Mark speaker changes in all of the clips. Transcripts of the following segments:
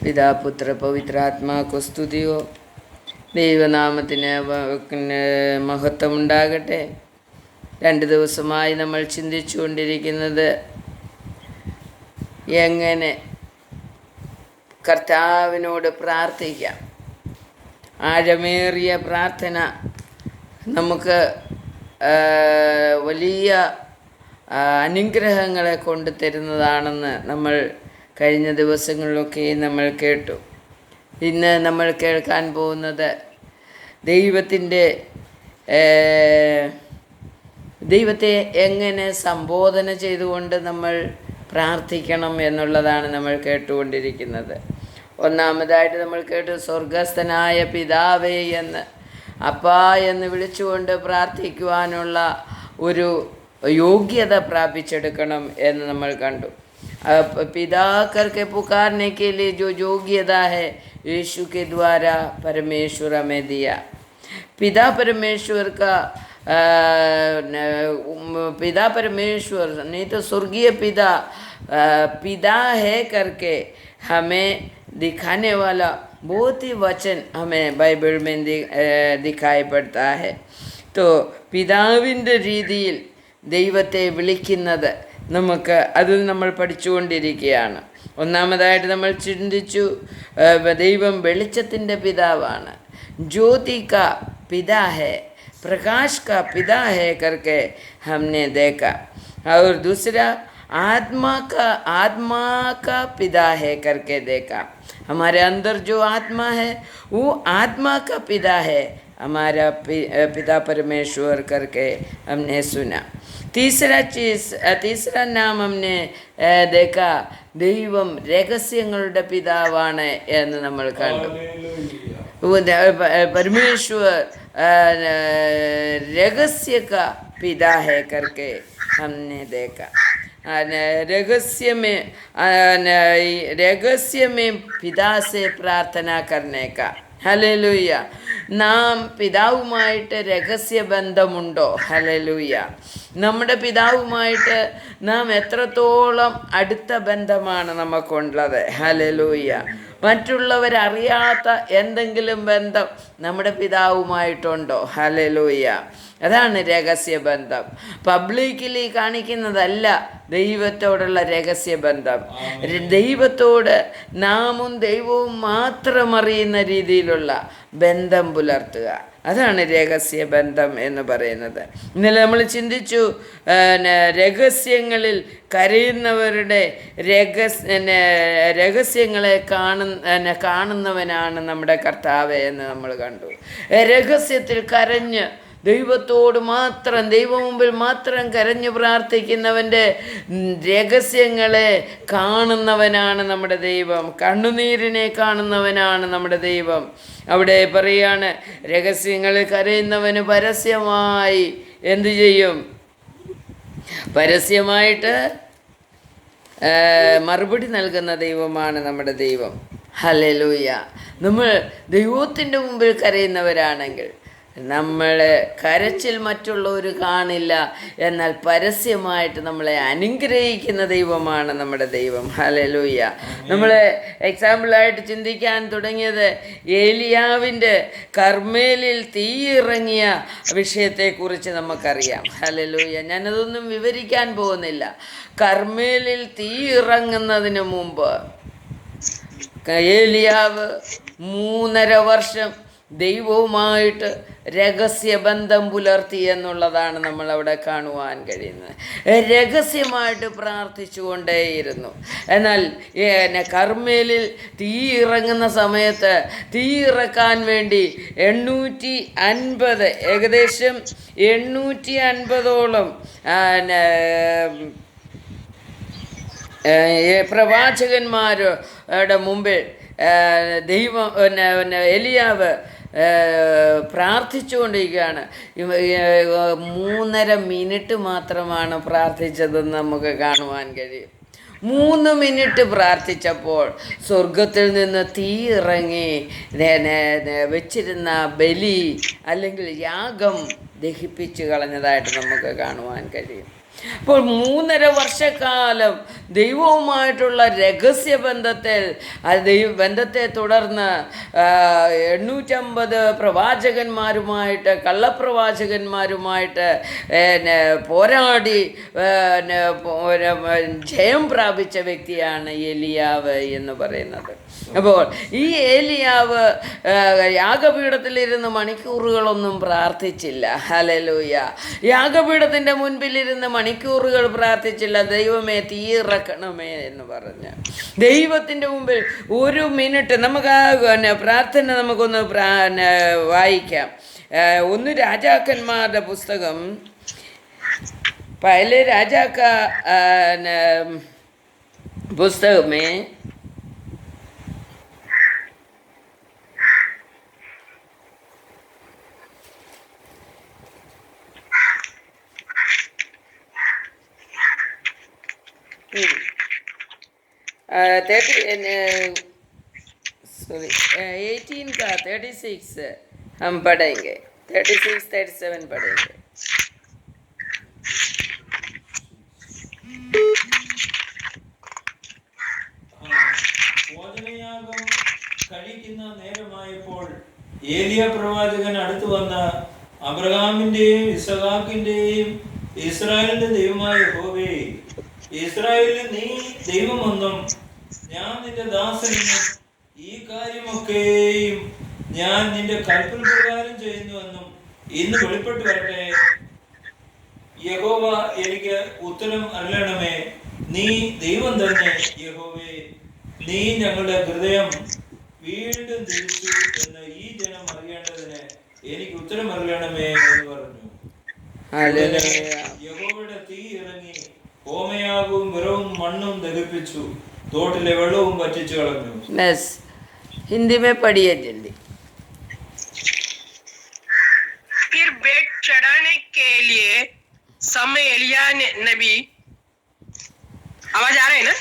Speaker 1: പിതാ പുത്ര പവിത്രാത്മാക്കു സ്തുതിയോ. ദൈവനാമത്തിന് മഹത്വമുണ്ടാകട്ടെ. 2 ദിവസമായി നമ്മൾ ചിന്തിച്ചു കൊണ്ടിരിക്കുന്നത് എങ്ങനെ കർത്താവിനോട് പ്രാർത്ഥിക്കാം. ആഴമേറിയ പ്രാർത്ഥന നമുക്ക് വലിയ അനുഗ്രഹങ്ങളെ കൊണ്ടു തരുന്നതാണെന്ന് നമ്മൾ കഴിഞ്ഞ ദിവസങ്ങളിലൊക്കെ നമ്മൾ കേട്ടു. ഇന്ന് നമ്മൾ കേൾക്കാൻ പോകുന്നത് ദൈവത്തെ എങ്ങനെ സംബോധന ചെയ്തുകൊണ്ട് നമ്മൾ പ്രാർത്ഥിക്കണം എന്നുള്ളതാണ് നമ്മൾ കേട്ടുകൊണ്ടിരിക്കുന്നത്. ഒന്നാമതായിട്ട് നമ്മൾ കേട്ടു സ്വർഗസ്ഥനായ പിതാവേ എന്ന്, അപ്പാ എന്ന് വിളിച്ചുകൊണ്ട് പ്രാർത്ഥിക്കുവാനുള്ള ഒരു യോഗ്യത പ്രാപിച്ചെടുക്കണം എന്ന് നമ്മൾ കണ്ടു. पिता करके पुकारने के लिए जो योग्यता है यीशु के द्वारा परमेश्वर हमें दिया. पिता परमेश्वर का पिता परमेश्वर नहीं तो स्वर्गीय पिता पिता है करके हमें दिखाने वाला बहुत ही वचन हमें बाइबल में दिखाई पड़ता है. तो പിതാവിൻ്റെ രീതിയിൽ ദൈവത്തെ വിളിക്കുന്നത് നമുക്ക് അതിൽ നമ്മൾ പഠിച്ചുകൊണ്ടിരിക്കുകയാണ്. ഒന്നാമതായിട്ട് നമ്മൾ ചിന്തിച്ചു ദൈവം വെളിച്ചത്തിൻ്റെ പിതാവാണ്. ജ്യോതി കാ പിതാ ഹേ, പ്രകാശ് കാ പിതാ ഹേ करके हमने देखा. और दूसरा आत्मा का पिता है करके देखा. हमारे अंदर जो आत्मा है वो आत्मा का पिता है, हमारा पिता परमेश्वर करके हमने सुना. तीसरा नाम हमने देखा ദൈവം രഹസ്യങ്ങളുടെ പിതാവാണ് എന്ന് നമ്മൾ കണ്ടു. परमेश्वर रहस्य का पिता है करके हमने देखा. रहस्य में पिता से प्रार्थना करने का. ഹല്ലേലൂയ. നാം പിതാവുമായിട്ട് രഹസ്യബന്ധമുണ്ടോ? ഹല്ലേലൂയ. നമ്മുടെ പിതാവുമായിട്ട് നാം എത്രത്തോളം അടുത്ത ബന്ധമാണ് നമുക്കുള്ളത്? ഹല്ലേലൂയ. മറ്റുള്ളവരറിയാത്ത എന്തെങ്കിലും ബന്ധം നമ്മുടെ പിതാവുമായിട്ടുണ്ടോ? ഹല്ലേലൂയ. അതാണ് രഹസ്യബന്ധം. പബ്ലിക്കലി കാണിക്കുന്നതല്ല ദൈവത്തോടുള്ള രഹസ്യബന്ധം. ദൈവത്തോട് നാമും ദൈവവും മാത്രം അറിയുന്ന രീതിയിലുള്ള ബന്ധം പുലർത്തുക, അതാണ് രഹസ്യബന്ധം എന്ന് പറയുന്നത്. ഇന്നലെ നമ്മൾ ചിന്തിച്ചു രഹസ്യങ്ങളിൽ കരയുന്നവരുടെ രഹസ്യങ്ങളെ കാണുന്നവനാണ് നമ്മുടെ കർത്താവ് എന്ന് നമ്മൾ കണ്ടു. രഹസ്യത്തിൽ കരഞ്ഞ് ദൈവത്തോട് മാത്രം, ദൈവ മുമ്പിൽ മാത്രം കരഞ്ഞു പ്രാർത്ഥിക്കുന്നവൻ്റെ രഹസ്യങ്ങളെ കാണുന്നവനാണ് നമ്മുടെ ദൈവം. കണ്ണുനീരിനെ കാണുന്നവനാണ് നമ്മുടെ ദൈവം. അവിടെ പറയാണ് രഹസ്യങ്ങളിൽ കരയുന്നവന് പരസ്യമായി എന്തു ചെയ്യും? പരസ്യമായിട്ട് മറുപടി നൽകുന്ന ദൈവമാണ് നമ്മുടെ ദൈവം. ഹല്ലേലൂയ. നമ്മൾ ദൈവത്തിൻ്റെ മുമ്പിൽ കരയുന്നവരാണെങ്കിൽ നമ്മളെ കരച്ചിൽ മറ്റുള്ളവർ കാണില്ല, എന്നാൽ പരസ്യമായിട്ട് നമ്മളെ അനുഗ്രഹിക്കുന്ന ദൈവമാണ് നമ്മുടെ ദൈവം. ഹല്ലേലൂയ. നമ്മൾ എക്സാമ്പിളായിട്ട് ചിന്തിക്കാൻ തുടങ്ങിയത് ഏലിയാവിൻ്റെ കർമ്മേലിൽ തീയിറങ്ങിയ വിഷയത്തെക്കുറിച്ച് നമുക്കറിയാം. ഹല്ലേലൂയ. ഞാനതൊന്നും വിവരിക്കാൻ പോകുന്നില്ല. കർമ്മേലിൽ തീയിറങ്ങുന്നതിന് മുമ്പ് ഏലിയാവ് 3.5 വർഷം ദൈവവുമായിട്ട് രഹസ്യബന്ധം പുലർത്തി എന്നുള്ളതാണ് നമ്മളവിടെ കാണുവാൻ കഴിയുന്നത്. രഹസ്യമായിട്ട് പ്രാർത്ഥിച്ചു കൊണ്ടേയിരുന്നു. എന്നാൽ കർമ്മേലിൽ തീ ഇറങ്ങുന്ന സമയത്ത് തീ ഇറക്കാൻ വേണ്ടി 850 ഏകദേശം 850ഓളം പ്രവാചകന്മാരുടെ മുമ്പിൽ എലിയാവ് പ്രാർത്ഥിച്ചുകൊണ്ടിരിക്കുകയാണ്. 3.5 മിനിറ്റ് മാത്രമാണ് പ്രാർത്ഥിച്ചതെന്ന് നമുക്ക് കാണുവാൻ കഴിയും. 3 മിനിറ്റ് പ്രാർത്ഥിച്ചപ്പോൾ സ്വർഗത്തിൽ നിന്ന് തീ ഇറങ്ങി വെച്ചിരുന്ന ബലി അല്ലെങ്കിൽ യാഗം ദഹിപ്പിച്ച് കളഞ്ഞതായിട്ട് നമുക്ക് കാണുവാൻ കഴിയും. അപ്പോൾ 3.5 വർഷക്കാലം ദൈവവുമായിട്ടുള്ള രഹസ്യബന്ധത്തിൽ ബന്ധത്തെ തുടർന്ന് 850 പ്രവാചകന്മാരുമായിട്ട് കള്ളപ്രവാചകന്മാരുമായിട്ട് പോരാടി ജയം പ്രാപിച്ച വ്യക്തിയാണ് ഏലിയാവ് എന്ന് പറയുന്നത്. അപ്പോൾ ഈ ഏലിയാവ് യാഗപീഠത്തിലിരുന്ന് മണിക്കൂറുകളൊന്നും പ്രാർത്ഥിച്ചില്ല. ഹല്ലേലൂയ. യാഗപീഠത്തിൻ്റെ മുൻപിലിരുന്ന് മണിക്കൂറുകൾ പ്രാർത്ഥിച്ചില്ല. ദൈവമേ തീയിറക്കണമേ എന്ന് പറഞ്ഞ് ദൈവത്തിൻ്റെ മുമ്പിൽ 1 മിനിറ്റ് നമുക്ക് ആ പ്രാർത്ഥന നമുക്കൊന്ന് വായിക്കാം. 1 രാജാക്കന്മാരുടെ പുസ്തകം, പഹലെ രാജാക്ക പുസ്തകമേ 18 का 36 हम पढ़ेंगे, 36-37 पढ़ेंगे.
Speaker 2: ഭോജനയാഗം കഴിക്കുന്ന നേരമായപ്പോൾ ഏലിയ പ്രവാചകൻ അടുത്തു വന്ന് അബ്രഹാമിന്റെയും ഇസഹാക്കിന്റെയും ഇസ്രായേലിന്റെ ദൈവമായ യഹോവേ, ഇസ്രായേലിൽ നീ ദൈവമെന്നും ഞാൻ നിന്റെ ദാസനെന്നും ഈ കാര്യമൊക്കെയും ഞാൻ നിന്റെ കൽപ്പന പ്രകാരം ചെയ്യുന്നുവെന്നും ഇന്ന് വെളിപ്പെട്ടു വരട്ടെ. യഹോവ എനിക്ക് ഉത്തരം അരുളണമേ. നീ ദൈവം തന്നെ യഹോവേ, നീ ഞങ്ങളുടെ ഹൃദയം വീണ്ടും തിരിച്ചു എന്ന് ഈ ജനം അറിയേണ്ടതിന് എനിക്ക് ഉത്തരം അരുളണമേ എന്ന് പറഞ്ഞു. യഹോവയുടെ തീ ഇറങ്ങി ഹോമയാഗവും വിറവും മണ്ണും ദഹിപ്പിച്ചു, തോട്ടിലെ വെള്ളവും പറ്റിച്ചു കളഞ്ഞു.
Speaker 1: हिंदी में पढ़िए जल्दी.
Speaker 3: फिर भेंट चढ़ाने के लिए समय एलिया नबी, आवाज आ रहा है ना?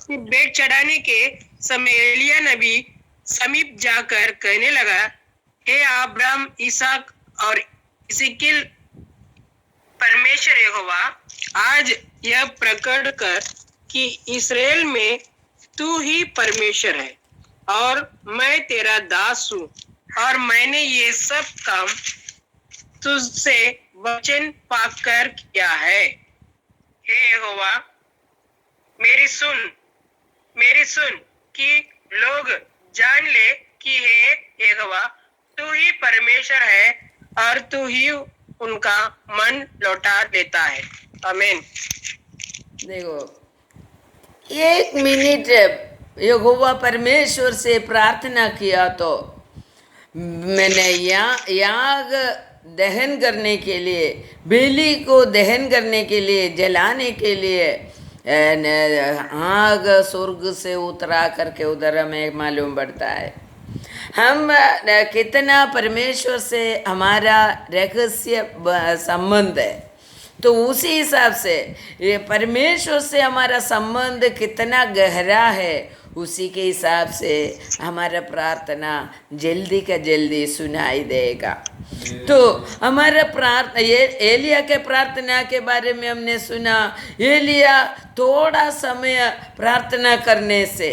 Speaker 3: फिर भेंट चढ़ाने के समय एलिया नबी समीप जाकर कहने लगा, हे अब्राहम, इसहाक और इस्माइल परमेश्वर यहोवा, आज यह प्रकट कर कि इस्राएल में तू ही परमेश्वर है और मैं तेरा दास हूँ और मैंने ये सब काम तुझसे वचन पाकर किया है. हे यहोवा, मेरी सुन कि लोग जान ले कि हे यहोवा, तू ही परमेश्वर है और तू ही उनका मन लौटा देता है. आमीन.
Speaker 1: देखो, 1 मिनट यहोवा परमेश्वर से प्रार्थना किया तो मैंने याग दहन करने के लिए, बेली को दहन करने के लिए, जलाने के लिए आग स्वर्ग से उतरा करके उधर हमें मालूम पड़ता है. हम कितना परमेश्वर से हमारा रहस्य संबंध है, तो उसी हिसाब से ये परमेश्वर से हमारा संबंध कितना गहरा है, उसी के हिसाब से हमारा प्रार्थना जल्दी का जल्दी सुनाई देगा. तो हमारा प्रार्थना, ये एलिया के प्रार्थना के बारे में हमने सुना. एलिया थोड़ा समय प्रार्थना करने से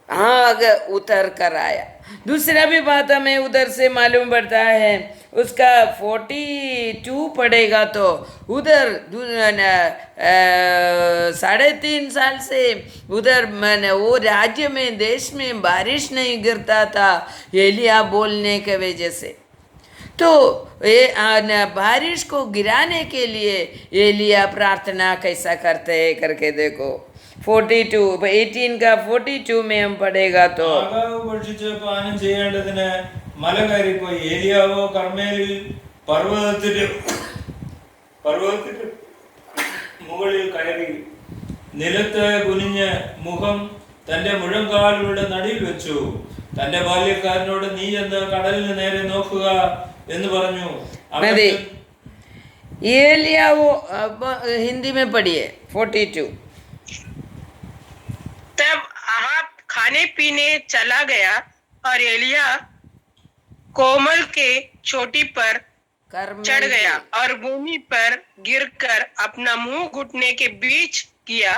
Speaker 1: आग उतर कर आया. दूसरा भी बात हमें उधर से मालूम पड़ता है, उसका 42 पड़ेगा तो उधर 3.5 साल से उधर वो राज्य में, देश में बारिश नहीं गिरता था एलिया बोलने के वजह से. तो ये बारिश को गिराने के लिए एलिया प्रार्थना कैसा करते हैं करके देखो. 42, 18 का 42 में हम पढ़ेगा तो
Speaker 2: പാനം ചെയ്യേണ്ടതിന് മല കയറിപ്പോയി. ഏലിയാവോ കർമ്മേലിൽ പർവ്വതത്തിന് മുകളിൽ കയറി നിലത്ത് കുനിഞ്ഞ് മുഖം തന്റെ മുഴങ്കാലുകളുടെ നടുവിൽ വെച്ചു. തന്റെ ബാല്യക്കാരനോട് നീ എന്ന് കടലിന് നേരെ നോക്കുക എന്ന് പറഞ്ഞു.
Speaker 1: एलिया वो हिंदी में पढ़िए 42.
Speaker 3: तब अहाब खाने पीने चला गया और एलिया कोमल के चोटी पर
Speaker 1: कर्मेल
Speaker 3: चढ़ गया
Speaker 1: के
Speaker 3: और भूमि पर गिरकर अपना मुंह घुटने के बीच किया,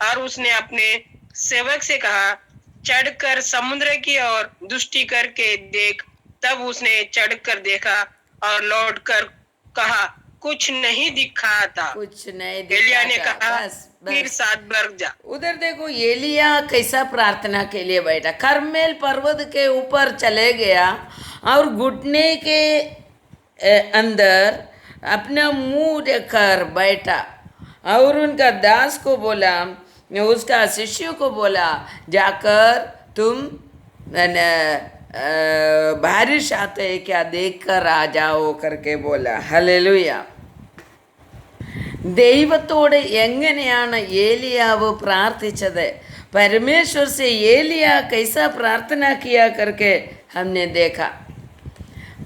Speaker 3: और उसने अपने सेवक से कहा, चढ़कर समुद्र की ओर दृष्टि करके देख। तब उसने चढ़कर देखा और लौटकर कहा, कुछ नहीं दिखा था।
Speaker 1: कुछ नहीं
Speaker 3: एलिया ने
Speaker 1: दिखा था।
Speaker 3: कहा,
Speaker 1: बस
Speaker 3: फिर
Speaker 1: बस
Speaker 3: 7 बार जा।
Speaker 1: उधर देखो एलिया कैसा प्रार्थना के लिए बैठा, कर्मेल पर्वत के ऊपर चले गया और घुटने के अंदर अपना मुंह रखकर बैठा और उनका दास को बोला, उसका शिष्य को बोला, जाकर तुम बारिश आते है क्या देख कर आ जाओ करके बोला। ഹല്ലേലൂയ. ദൈവത്തോട് എങ്ങനെയാണ് ഏലിയാവ് പ്രാർത്ഥിച്ചത്? परमेश्वर से एलिया कैसा प्रार्थना किया करके हमने देखा।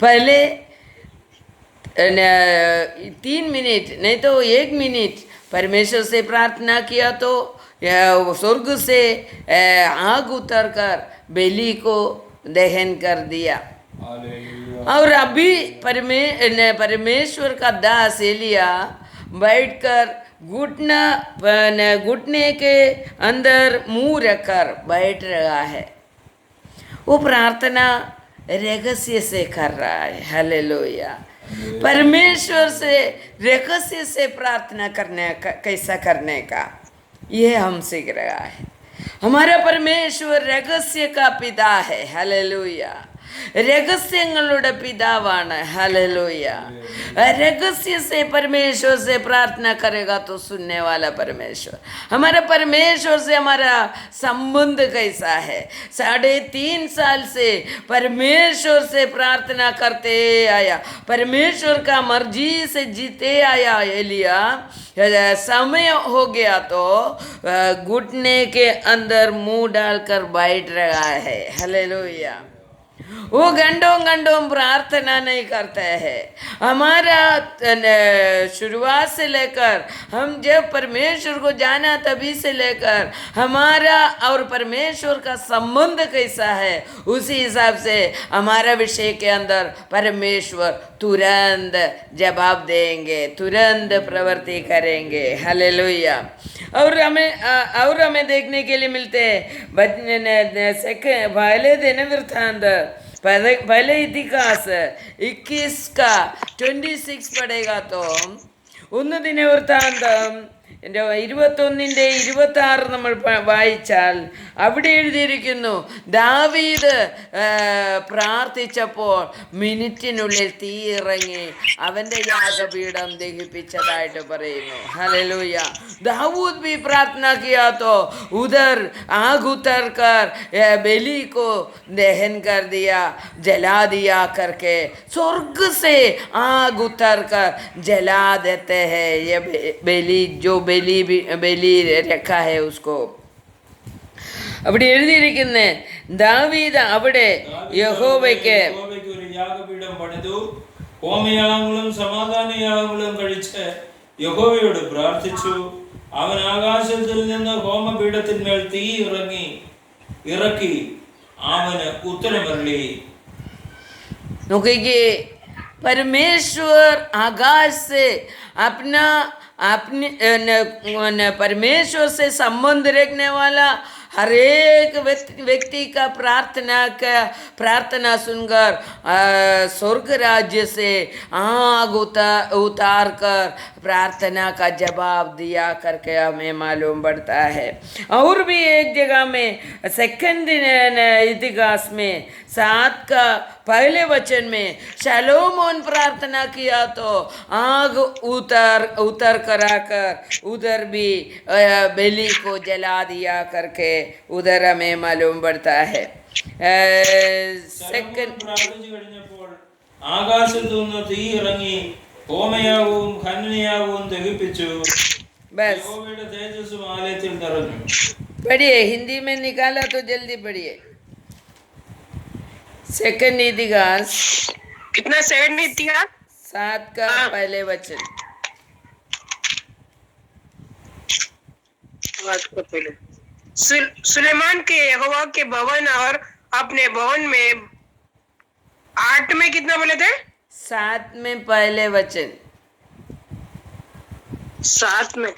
Speaker 1: पहले 3 मिनट नहीं तो 1 मिनट परमेश्वर से प्रार्थना किया तो स्वर्ग से आग उतर कर बलि को दहन कर दिया।
Speaker 2: हालेलुया।
Speaker 1: और अभी परमेश्वर का दास एलिया बैठकर घुटने के अंदर मुंह रखकर बैठ रहा है। वो प्रार्थना रहस्य से कर रहा है। हालेलुया। परमेश्वर से रहस्य से प्रार्थना करने का कैसा करने का ये हम सीख रहा है। हमारा परमेश्वर रहस्य का पिता है। हालेलुया. രഹസ്യങ്ങളുടെ പിതാവാണ്. ഹല്ലേലൂയ. रहस्य से परमेश्वर से प्रार्थना करेगा तो सुनने वाला परमेश्वर। हमारा परमेश्वर से हमारा संबंध कैसा है? 3.5 साल से परमेश्वर से प्रार्थना करते आया, परमेश्वर का मर्जी से जीते आया एलिया। समय हो गया तो घुटने के अंदर मुंह डालकर बैठ रहा है। हालेलुया. वो घंटों प्रार्थना नहीं करते हैं। हमारा शुरुआत से लेकर हम जब परमेश्वर को जाना तभी से लेकर हमारा और परमेश्वर का संबंध कैसा है, उसी हिसाब से हमारा विषय के अंदर परमेश्वर तुरंत जवाब देंगे, तुरंत प्रवृत्ति करेंगे। हालेलुया. और हमें देखने के लिए मिलते हैं पहले दिन वृत्तांत, पहले इतिहास 21 का 26 पढ़ेगा तो ഒന്ന് ദിന വൃത്താന്തം 21:26 നമ്മൾ വായിച്ചാൽ അവിടെ എഴുതിയിരിക്കുന്നു, ദാവീദ് പ്രാർത്ഥിച്ചപ്പോൾ മിനിറ്റിനുള്ളിൽ തീ ഇറങ്ങി അവൻ്റെ യാഗപീഠം ദഹിപ്പിച്ചതായിട്ട് പറയുന്നു. ഹല്ലേലൂയ. दाऊद भी प्रार्थना किया तो उधर आग उतर कर बलि को दहन कर दिया, जला दिया करके स्वर्ग से आग उतर कर जला देते हैं ये बलि, जो बलि रखा है उसको. അവിടെ എഴുതിയിരിക്കുന്നേ, ദാവീദ് അവിടെ യഹോവയ്ക്ക്
Speaker 2: ഒരു യാഗപീഠം പണിതു, ഹോമയാഗങ്ങളും സമാധാനയാഗങ്ങളും കഴിച്ച് യഹോവയോട് പ്രാർത്ഥിച്ചു. അവൻ ആകാശത്തിൽ നിന്ന് ഹോമപീഠത്തിന്മേൽ തീ ഇറക്കി അവന് ഉത്തരമരുളി.
Speaker 1: നോക്കിക്കേ, परमेश्वर आकाश से अपने परमेश्वर से संबंध रखने वाला हर एक व्यक्ति का प्रार्थना सुनकर स्वर्ग राज्य से आग उतार कर प्रार्थना का जवाब दिया करके हमें मालूम पड़ता है. और भी एक जगह में सेकंड इतिहास में 7 का पहले वचन में शलोमोन प्रार्थना किया तो आग उतर कर आकर उधर भी बलि को जला दिया करके उधर हमें मालूम पड़ता है.
Speaker 2: സെക്കൻഡ് പ്രാർത്ഥിച്ചു കഴിഞ്ഞപ്പോൾ ആകാശത്തു നിന്ന് തീ ഇറങ്ങി ഹോമയാഗവും ഹനനയാഗവും ദഹിപ്പിച്ചു. യഹോവയുടെ തേജസ്സും ആലയത്തിൽ നിറഞ്ഞു.
Speaker 1: पढ़िए, हिंदी में निकाला तो जल्दी पढ़िए. सेकंड इतिहास
Speaker 3: कितना 7 इतिहास
Speaker 1: 7 का पहले वचन.
Speaker 3: सुलेमान के यहोवा के भवन और अपने भवन में 8 में कितना बोले थे?
Speaker 1: 7 में पहले वचन।
Speaker 3: 7 में,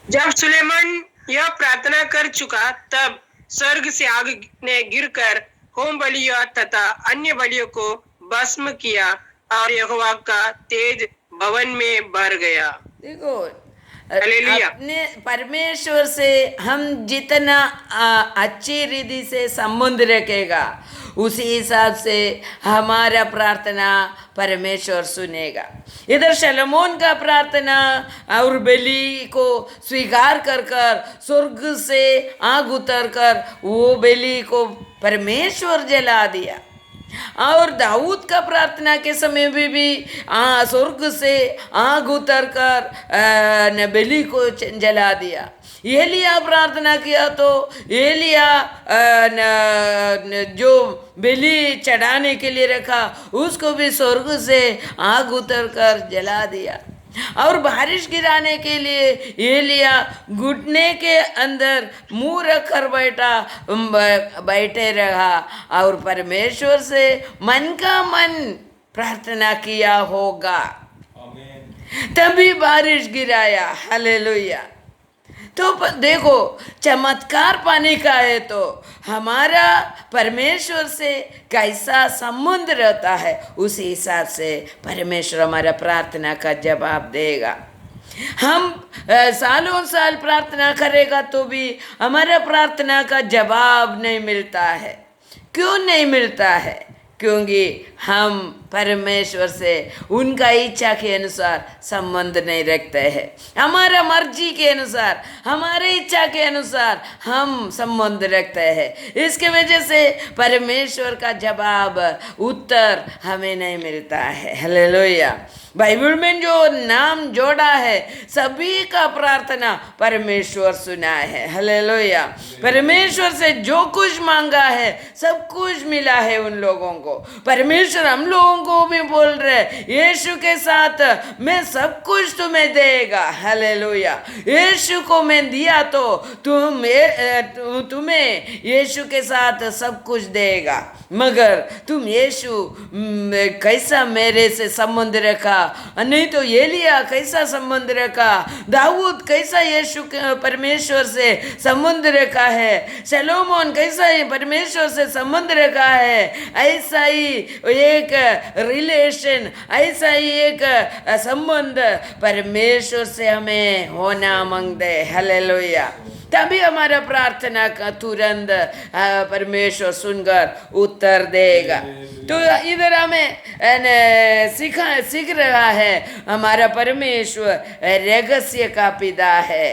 Speaker 3: जब सुलेमान यह प्रार्थना कर चुका तब स्वर्ग से आग ने गिरकर होम बलियों तथा अन्य बलियों को भस्म किया और यहोवा का तेज भवन में भर गया।
Speaker 1: देखो,
Speaker 3: हालेलुया।
Speaker 1: अपने परमेश्वर से हम जितना अच्छी रीति से संबंध रखेगा उसी हिसाब से हमारा प्रार्थना परमेश्वर सुनेगा। इधर शलोमोन का प्रार्थना और बलि को स्वीकार कर कर स्वर्ग से आग उतर कर वो बलि को परमेश्वर जला दिया। और दाऊद का प्रार्थना के समय में भी स्वर्ग से आग उतर कर बलि को जला दिया। एलिया प्रार्थना किया तो एलिया जो बलि चढ़ाने के लिए रखा उसको भी स्वर्ग से आग उतर कर जला दिया। और बारिश गिराने के लिए एलिया घुटने के अंदर मुंह रखकर बैठे रहा और परमेश्वर से मन का मन प्रार्थना किया होगा,
Speaker 2: आमीन।
Speaker 1: तभी बारिश गिराया। हालेलुया। तो देखो, चमत्कार पाने का है तो हमारा परमेश्वर से कैसा संबंध रहता है उसी हिसाब से परमेश्वर हमारा प्रार्थना का जवाब देगा। हम सालों साल प्रार्थना करेगा तो भी हमारा प्रार्थना का जवाब नहीं मिलता है। क्यों नहीं मिलता है? क्योंकि हम परमेश्वर से उनका इच्छा के अनुसार संबंध नहीं रखते हैं। हमारा मर्जी के अनुसार, हमारे इच्छा के अनुसार हम संबंध रखते हैं। इसके वजह से परमेश्वर का जवाब, उत्तर हमें नहीं मिलता है। हालेलुया। बाइबल में जो नाम जोड़ा है सभी का प्रार्थना परमेश्वर सुना है। हालेलुया। परमेश्वर से जो कुछ मांगा है सब कुछ मिला है उन लोगों को। परमेश्वर हम लोगों को भी बोल रहे, यीशु के साथ मैं सब कुछ तुम्हें देगा। हालेलुया। यीशु को मैं दिया तो तुम्हें यीशु के साथ सब कुछ देगा। मगर तुम यीशु कैसा मेरे से संबंध रखा, नहीं तो एलिया कैसा संबंध रखा, दाऊद कैसा यीशु परमेश्वर से संबंध रखा है, शलोमोन कैसा परमेश्वर से संबंध रखा है, ऐसा ही एक रिलेशन, ऐसा ही एक संबंध परमेश्वर से हमें होना मांगते। हालेलुया। तभी हमारा प्रार्थना का तुरंत परमेश्वर सुनकर उत्तर देगा। तो इधर हमें सीख रहा है हमारा परमेश्वर രഹസ്യ का पिता है।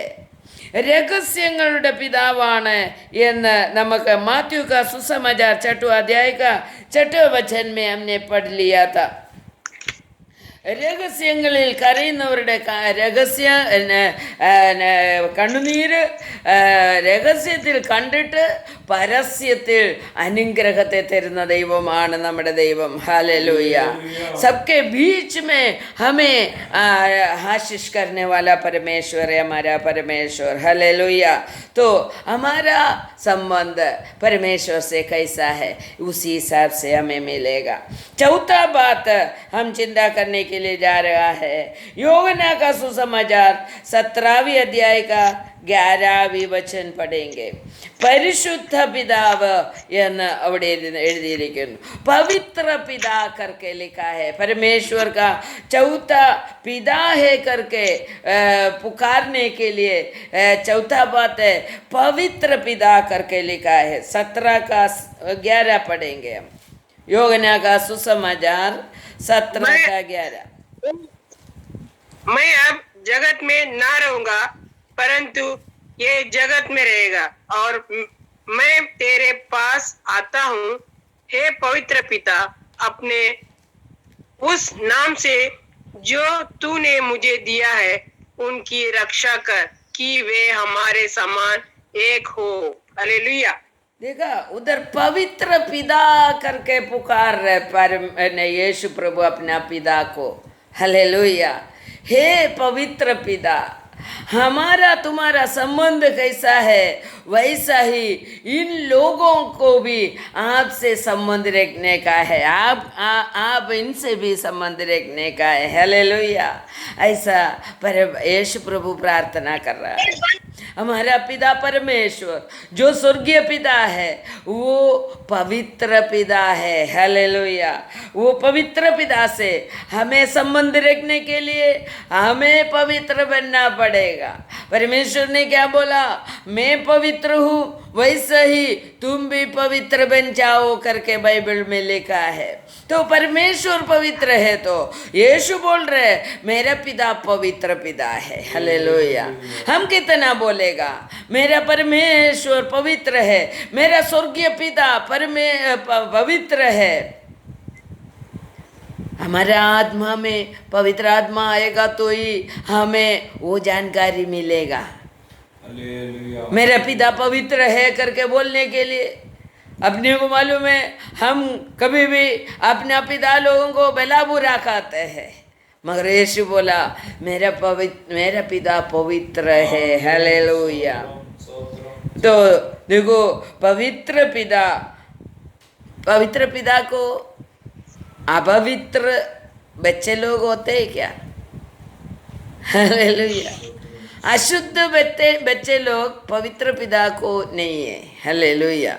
Speaker 1: രഹസ്യങ്ങളുടെ പിതാവാണ് എന്ന് നമുക്ക് मात्यू का सुसमाचार 6 अध्याय का 6 वचन में हमने पढ़ लिया था। രഹസ്യങ്ങളിൽ കരയുന്നവരുടെ രഹസ്യ കണ്ണുനീര് രഹസ്യത്തിൽ കണ്ടിട്ട് പരസ്യത്തിൽ അനുഗ്രഹത്തെ തരുന്ന ദൈവമാണ് നമ്മുടെ ദൈവം। हालेलुया। सबके बीच में हमें आशीष करने वाला परमेश्वर है हमारा परमेश्वर। हालेलुया। तो हमारा संबंध परमेश्वर से कैसा है उसी हिसाब से हमें मिलेगा। चौथा बात हम चिंता करने के लिए जा रहा है, യോഹന്നാൻ का सुसमाचार 17वीं अध्याय का 11वीं वचन पढ़ेंगे। പരിശുദ്ധ പിതാവ് എന്ന് അവിടെ എഴുതിയിരിക്കുന്നു। पवित्र पिता करके लिखा है। परमेश्वर का चौथा पिता है करके पुकारने के लिए चौथा बात है पवित्र पिता करके लिखा है। 17 का 11 पढ़ेंगे हम। యోహన్నాन का सुसमाचार 17 का 11।
Speaker 3: मैं अब जगत में ना रहूंगा परंतु ये जगत में रहेगा और मैं तेरे पास आता हूँ। हे पवित्र पिता, अपने उस नाम से जो तूने मुझे दिया है उनकी रक्षा कर कि वे हमारे समान एक हो। हालेलुया।
Speaker 1: देखा, उधर पवित्र पिता करके पुकार रहे पर यीशु प्रभु अपना पिता को। हालेलुया। हे पवित्र पिता, हमारा तुम्हारा संबंध कैसा है वैसा ही इन लोगों को भी आपसे संबंध रखने का है। आप इनसे भी संबंध रखने का है। हालेलुया। ऐसा पर यीशु प्रभु प्रार्थना कर रहा है। हमारा पिता परमेश्वर जो स्वर्गीय पिता है वो पवित्र पिता है। हालेलुया। वो पवित्र पिता से हमें संबंध रखने के लिए हमें पवित्र बनना पड़ेगा। परमेश्वर ने क्या बोला? मैं पवित्र हूँ वैसे ही तुम भी पवित्र बन जाओ करके बाइबल में लिखा है। तो परमेश्वर पवित्र है तो यीशु बोल रहे मेरा पिता पवित्र पिता है। हालेलुया। हम कितना बोलेगा मेरा परमेश्वर पवित्र है, मेरा स्वर्गीय पिता पवित्र है। हमारा आत्मा में पवित्र आत्मा आएगा तो ही हमें वो जानकारी मिलेगा। मेरा पिता पवित्र है करके बोलने के लिए अपने को मालूम है हम कभी भी अपना पिता लोगों को भला बुरा कहते हैं, मगर यीशु बोला मेरा पिता पवित्र है। हालेलुया। तो देखो पवित्र पिता को अपवित्र बच्चे लोग होते हैं क्या? हालेलुया। अशुद्ध बच्चे लोग पवित्र पिता को नहीं है। हालेलुया।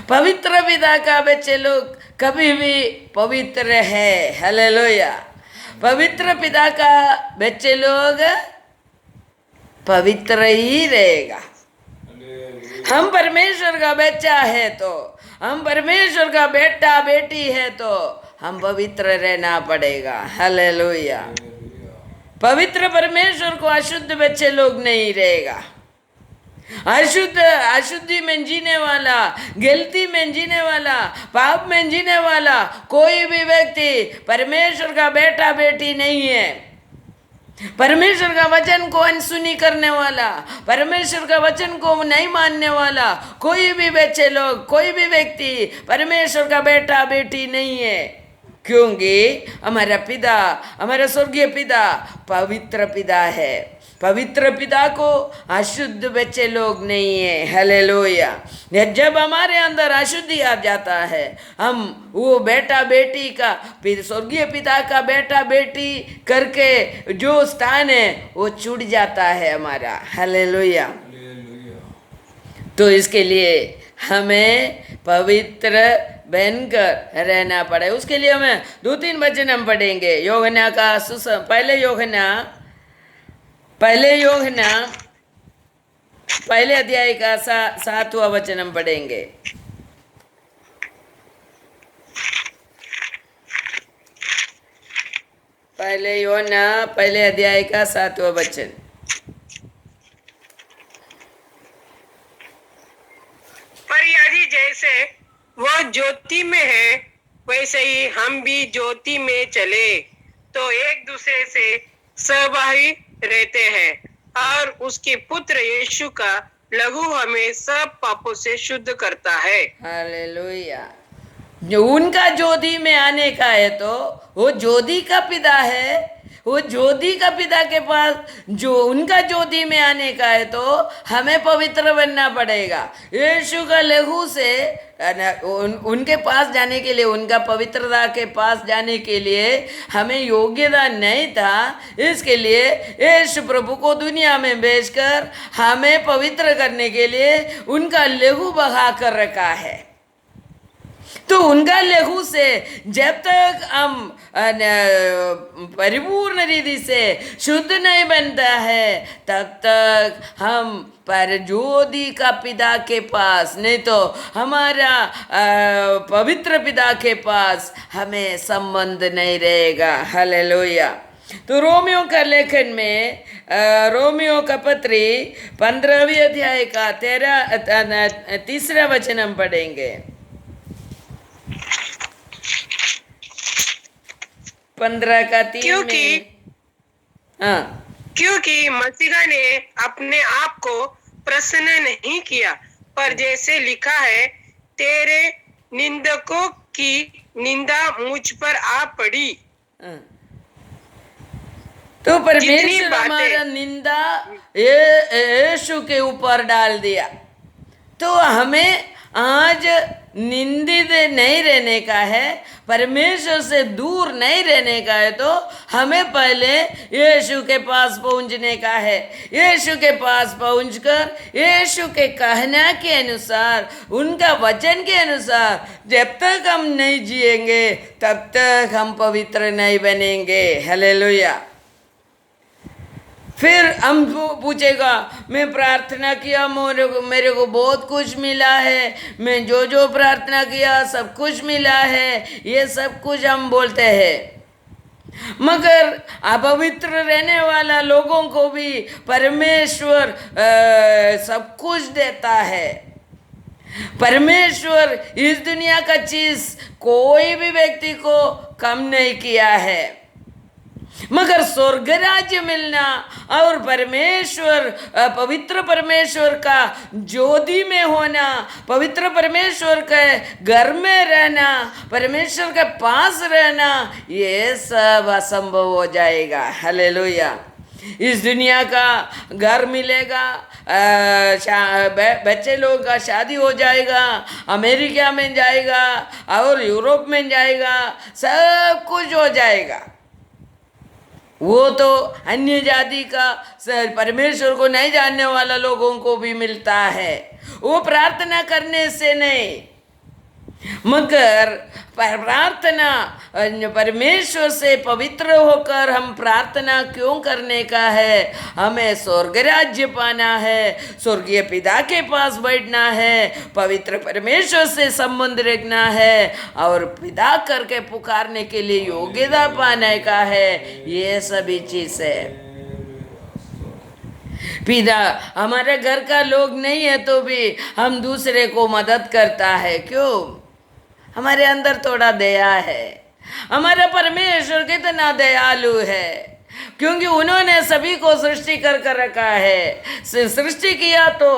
Speaker 1: पवित्र पिता का बच्चे लोग कभी भी पवित्र है। हालेलुया। पवित्र पिता का बच्चे लोग पवित्र ही रहेगा। हम परमेश्वर का बच्चा है तो, हम परमेश्वर का बेटा बेटी है तो हम पवित्र रहना पड़ेगा। हालेलुया। पवित्र परमेश्वर को अशुद्ध बच्चे लोग नहीं रहेगा। अशुद्धि में जीने वाला, गलती में जीने वाला, पाप में जीने वाला कोई भी व्यक्ति परमेश्वर का बेटा बेटी नहीं है। परमेश्वर का वचन को अनसुनी करने वाला, परमेश्वर का वचन को नहीं मानने वाला कोई भी बच्चे लोग, कोई भी व्यक्ति परमेश्वर का बेटा बेटी नहीं है। क्योंकि हमारा पिता, हमारा स्वर्गीय पिता पवित्र पिता है। पवित्र पिता को अशुद्ध बच्चे लोग नहीं है। हालेलुया। जब हमारे अंदर अशुद्धि आ जाता है, हम वो बेटा बेटी का, स्वर्गीय पिता का बेटा बेटी करके जो स्थान है वो छूट जाता है हमारा। हालेलुया। तो इसके लिए हमें पवित्र बनकर रहना पड़े। उसके लिए हमें 2-3 वचन हम पढ़ेंगे। यूहन्ना का पहले अध्याय का 7वां वचन हम पढ़ेंगे। पहले अध्याय का 7वां वचन।
Speaker 3: पर यदि जैसे वो ज्योति में है वैसे ही हम भी ज्योति में चले तो एक दूसरे से सहभागी रहते हैं और उसके पुत्र यीशु का लहू हमें सब पापों से शुद्ध करता है।
Speaker 1: हालेलुया। जो उनका ज्योति में आने का है तो वो ज्योति का पिता है। वो ज्योति का पिता के पास जो उनका ज्योति में आने का है तो हमें पवित्र बनना पड़ेगा। यीशु का लहू से उनके पास जाने के लिए, उनका पवित्रता के पास जाने के लिए हमें योग्यता नहीं था। इसके लिए यीशु प्रभु को दुनिया में भेजकर हमें पवित्र करने के लिए उनका लहू बहा कर रखा है। तो उनका लहू से जब तक हम परिपूर्ण रीति से शुद्ध नहीं बनता है तब तक हम पर ज्योति का पिता के पास, नहीं तो हमारा पवित्र पिता के पास हमें संबंध नहीं रहेगा। हालेलुया। तो रोमियो का लेखन में रोमियो का पत्री 15वें अध्याय का 3रा वचन हम पढ़ेंगे। 15 का 3 में।
Speaker 3: क्योंकि मसीहा ने अपने आप को प्रसन्न नहीं किया, पर जैसे लिखा है तेरे निंदकों की निंदा मुझ पर आ पड़ी।
Speaker 1: तो परमेश्वर
Speaker 3: जितनी बातें-
Speaker 1: हमारा निंदा यीशु के ऊपर डाल दिया। तो हमें आज निंदित नहीं रहने का है, परमेश्वर से दूर नहीं रहने का है। तो हमें पहले यीशु के पास पहुंचने का है। यीशु के पास पहुंचकर यीशु के कहना के अनुसार, उनका वचन के अनुसार जब तक हम नहीं जिएंगे तब तक हम पवित्र नहीं बनेंगे। हालेलुया। फिर हम पूछेगा, मैं प्रार्थना किया, मेरे को बहुत कुछ मिला है, मैं जो प्रार्थना किया सब कुछ मिला है, ये सब कुछ हम बोलते हैं। मगर अपवित्र रहने वाला लोगों को भी परमेश्वर सब कुछ देता है। परमेश्वर इस दुनिया का चीज कोई भी व्यक्ति को कम नहीं किया है। मगर स्वर्ग राज्य मिलना और परमेश्वर, पवित्र परमेश्वर का ज्योति में होना, पवित्र परमेश्वर के घर में रहना, परमेश्वर के पास रहना, ये सब असंभव हो जाएगा। हालेलुया। इस दुनिया का घर मिलेगा, बच्चे लोग का शादी हो जाएगा, अमेरिका में जाएगा और यूरोप में जाएगा, सब कुछ हो जाएगा। वो तो अन्य जाति का परमेश्वर को नहीं जानने वाला लोगों को भी मिलता है, वो प्रार्थना करने से नहीं। मगर प्रार्थना परमेश्वर से पवित्र होकर हम प्रार्थना क्यों करने का है? हमें स्वर्ग राज्य पाना है, स्वर्गीय पिता के पास बैठना है, पवित्र परमेश्वर से संबंध रखना है और पिता करके पुकारने के लिए योग्यता पाने का है। ये सभी चीज है। पिता हमारे घर का लोग नहीं है तो भी हम दूसरे को मदद करता है। क्यों? हमारे अंदर थोड़ा दया है। हमारा परमेश्वर कितना दयालु है, क्योंकि उन्होंने सभी को सृष्टि कर रखा है। सृष्टि किया तो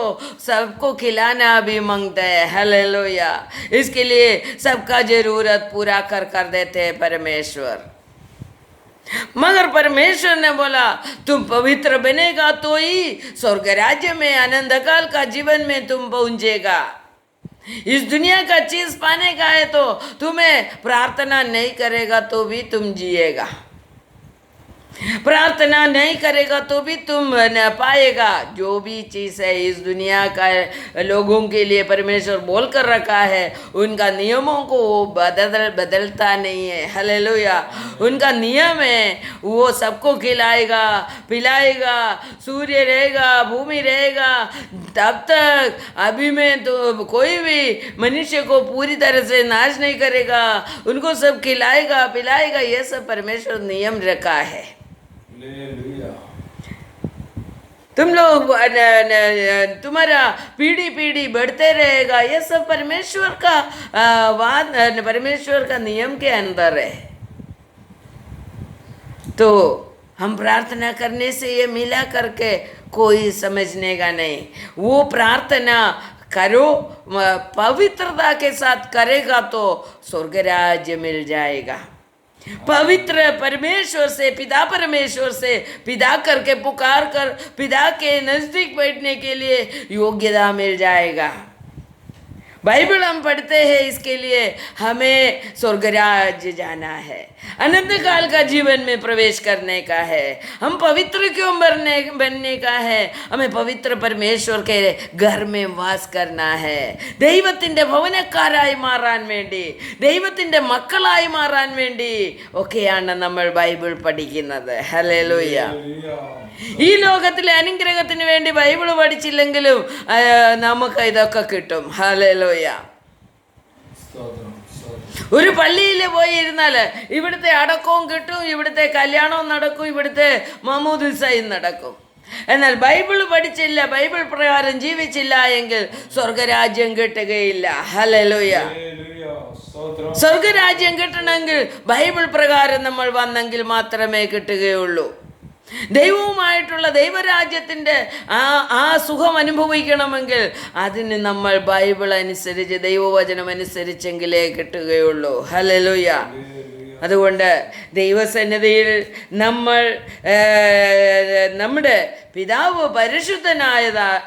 Speaker 1: सबको खिलाना भी मांगता है। हालेलुया। इसके लिए सबका जरूरत पूरा कर देते हैं परमेश्वर। मगर परमेश्वर ने बोला, तुम पवित्र बनेगा तो ही स्वर्ग राज्य में, आनंद काल का जीवन में तुम पहुंचेगा। इस दुनिया का चीज पाने का है तो तुम्हें प्रार्थना नहीं करेगा तो भी तुम जिएगा, प्रार्थना नहीं करेगा तो भी तुम न पाएगा। जो भी चीज़ है इस दुनिया का लोगों के लिए परमेश्वर बोल कर रखा है, उनका नियमों को वो बदलता नहीं है। हालेलुया। उनका नियम है, वो सबको खिलाएगा पिलाएगा, सूर्य रहेगा, भूमि रहेगा, तब तक अभी में तो कोई भी मनुष्य को पूरी तरह से नाश नहीं करेगा, उनको सब खिलाएगा पिलाएगा। ये सब परमेश्वर नियम रखा है। तुम लोग तुम्हारा पीढ़ी बढ़ते रहेगा, ये सब परमेश्वर का परमेश्वर का नियम के अंदर है। तो हम प्रार्थना करने से ये मिला करके कोई समझने का नहीं। वो प्रार्थना करो, पवित्रता के साथ करेगा तो स्वर्ग राज्य मिल जाएगा। पवित्र परमेश्वर से, पिता परमेश्वर से पिता करके पुकार कर पिता के नजदीक बैठने के लिए योग्यता मिल जाएगा। बाइबल हम पढ़ते हैं, इसके लिए हमें स्वर्ग राज्य जाना है, अनंत काल का जीवन में प्रवेश करने का है। हम पवित्र क्यों बनने का है? हमें पवित्र परमेश्वर के घर में वास करना है। ദൈവത്തിൻ്റെ ഭവനക്കാരായി മാറാൻ വേണ്ടി, ദൈവത്തിൻ്റെ മക്കളായി മാറാൻ വേണ്ടി ഒക്കെയാണ് നമ്മൾ ബൈബിൾ പഠിക്കുന്നത്. ഹല്ലേലൂയ. ഈ ലോകത്തിലെ അനുഗ്രഹത്തിന് വേണ്ടി ബൈബിൾ പഠിച്ചില്ലെങ്കിലും നമുക്ക് ഇതൊക്കെ കിട്ടും. ഹല്ലേലൂയ. ഒരു പള്ളിയിൽ പോയി ഇരുന്നാൽ ഇവിടുത്തെ അടക്കവും കിട്ടും, ഇവിടുത്തെ കല്യാണവും നടക്കും, ഇവിടുത്തെ മാമോദിസയും നടക്കും. എന്നാൽ ബൈബിൾ പഠിച്ചില്ല, ബൈബിൾ പ്രകാരം ജീവിച്ചില്ല എങ്കിൽ സ്വർഗരാജ്യം കിട്ടുകയില്ല. ഹല്ലേലൂയ. സ്വർഗരാജ്യം കിട്ടണമെങ്കിൽ ബൈബിൾ പ്രകാരം നമ്മൾ വന്നെങ്കിൽ മാത്രമേ കിട്ടുകയുള്ളൂ. ദൈവവുമായിട്ടുള്ള ദൈവരാജ്യത്തിൻ്റെ ആ സുഖം അനുഭവിക്കണമെങ്കിൽ അതിന് നമ്മൾ ബൈബിൾ അനുസരിച്ച്, ദൈവവചനം അനുസരിച്ചെങ്കിലേ കിട്ടുകയുള്ളൂ. ഹല്ലേലൂയ. അതുകൊണ്ട് ദൈവസന്നിധിയിൽ നമ്മൾ നമ്മുടെ പിതാവ്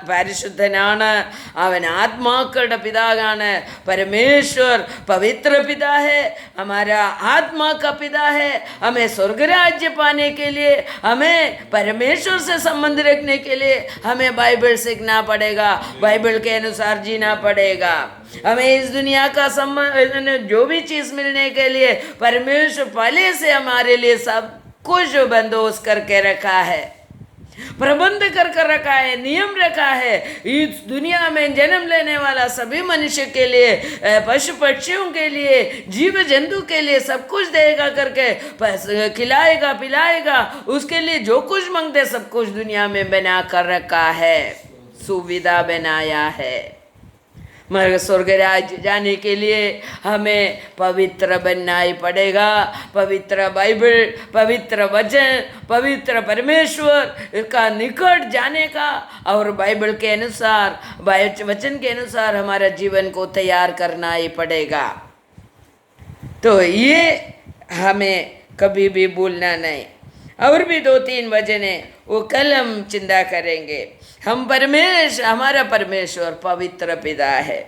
Speaker 1: പരിശുദ്ധനാണ്, അവൻ ആത്മാക്കളുടെ പിതാവാണ്. परमेश्वर पवित्र पिता है, हमारा आत्मा का पिता है. हमें स्वर्ग राज्य पाने के लिए, हमें परमेश्वर से संबंध रखने के लिए हमें बाइबल सीखना पड़ेगा, बाइबल के अनुसार जीना पड़ेगा. हमें इस दुनिया का जो भी चीज़ मिलने के लिए परमेश्वर पहले से हमारे लिए सब कुछ बंदोबस्त करके रखा है, प्रबंध कर रखा है, नियम रखा है. इस दुनिया में जन्म लेने वाला सभी मनुष्य के लिए, पशु पक्षियों के लिए, जीव जंतु के लिए सब कुछ देगा करके खिलाएगा पिलाएगा. उसके लिए जो कुछ मांगते सब कुछ दुनिया में बना कर रखा है, सुविधा बनाया है. मगर स्वर्ग राज्य जाने के लिए हमें पवित्र बनना ही पड़ेगा. पवित्र बाइबल, पवित्र वचन, पवित्र परमेश्वर का निकट जाने का और बाइबल के अनुसार, वचन के अनुसार हमारा जीवन को तैयार करना ही पड़ेगा. तो ये हमें कभी भी भूलना नहीं. और भी 2-3 वचन है, वो कल हम चिंता करेंगे. हमारा परमेश्वर पवित्र पिता है.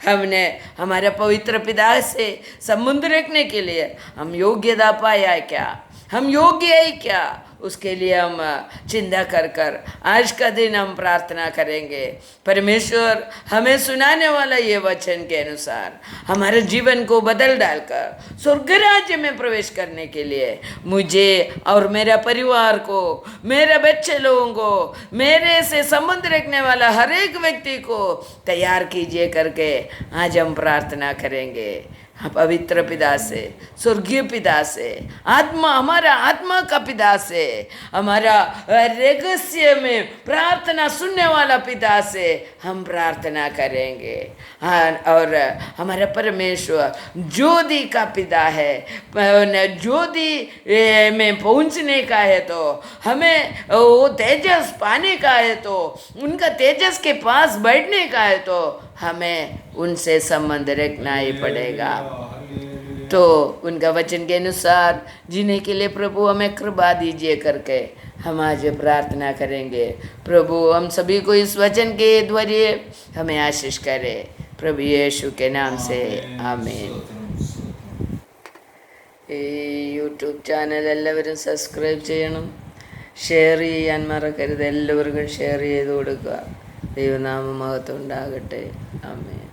Speaker 1: हमने हमारा पवित्र पिता से संबंध रखने के लिए हम योग्यता पाया है क्या, हम योग्य है क्या, उसके लिए हम चिंता कर आज का दिन हम प्रार्थना करेंगे. परमेश्वर हमें सुनाने वाला ये वचन के अनुसार हमारे जीवन को बदल डालकर स्वर्ग राज्य में प्रवेश करने के लिए मुझे और मेरा परिवार को, मेरे बच्चे लोगों को, मेरे से संबंध रखने वाला हर एक व्यक्ति को तैयार कीजिए करके आज हम प्रार्थना करेंगे. पवित्र पिता से, स्वर्गीय पिता से, हमारा आत्मा का पिता से, हमारा रहस्य में प्रार्थना सुनने वाला पिता से हम प्रार्थना करेंगे. और हमारा परमेश्वर ज्योति का पिता है. ज्योति में पहुंचने का है तो हमें वो तेजस पाने का है, तो उनका तेजस के पास बैठने का है तो हमें उनसे संबंध रखना ही पड़ेगा. तो उनका वचन के अनुसार जीने के लिए प्रभु हमें कृपा दीजिए करके हम आज प्रार्थना करेंगे. प्रभु हम सभी को इस वचन के द्वारा हमें आशीष करे. प्रभु यीशु के नाम से आमीन. ഈ യൂട്യൂബ് ചാനൽ എല്ലാവരും സബ്സ്ക്രൈബ് ചെയ്യണം, ഷെയർ ചെയ്യാൻ മറക്കരുത്. എല്ലാവർക്കും ഷെയർ ചെയ്ത് കൊടുക്കുക. ദൈവനാമ മഹത്വം ഉണ്ടാകട്ടെ. ആമേൻ.